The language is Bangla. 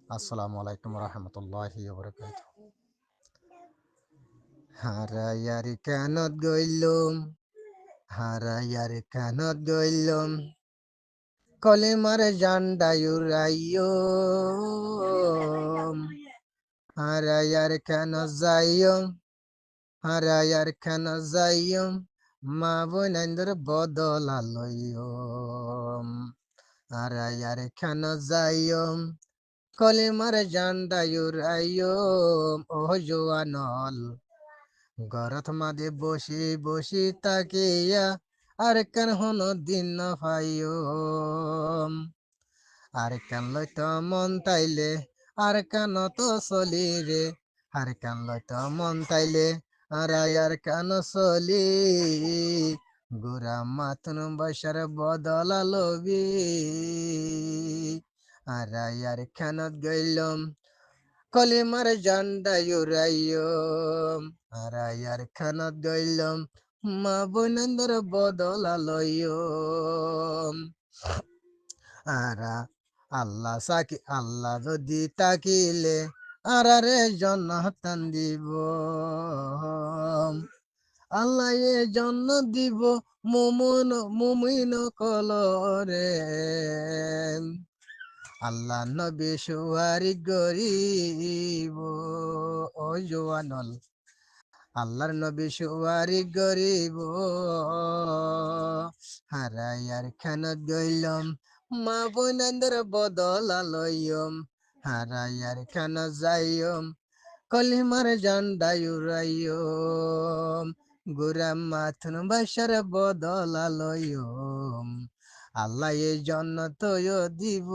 আসসালামু আলাইকুম রহমতুল্লাহি হারাইয়ারি কেনত গইলুম হারাইয়ারি কেনত গইলুম কলিমার জান্ডায়ুরাইয়ো হারাইয়ার কেন যাইয়ো হারাইয়ার কেন যাইয়ো মা বোনেন্দ্র বদলালয়ো হারাইয়ার কেন যাইয়ো কলিমার জান্ডায়ুরাইয়ো ও জোয়ানল গরত মাঝে বসি বসি তাকিয়া আর কেন হনো দিন না ভাইও আর কেন লইতো মন তাইলে আর কেন তো চলি রে আর কেন লইতো মন তাইলে আর কেন চলি গুরা মাতুন বসার বদলা লবি আর কেন গইলম কলিমার জান্ডা ইউরাইয়ো আর খানাত গইলম মা বইনন্দর বদলালয়ো আরা আল্লাহ সাকি আল্লাহ যদি তাকিলে আরে জন্নতান দিব আল্লাহ এ জন্য দিব মুমুন মুমিন কলরে আল্লাহ নবী সুয়ারি গরিব ও জোয়ানল আল্লাহর নবী সুয়ারি গরিব হারাইয়ার খানত গইলম মা বোনেন্দ্র বদলালয়ম হারাইয়ার খানত যাইয়ম কলিমার জান্ডায়ুরাইয়ম গুরাম মাথুন বাসার বদলালয়ম আল্লাহ এই জন্নত দিব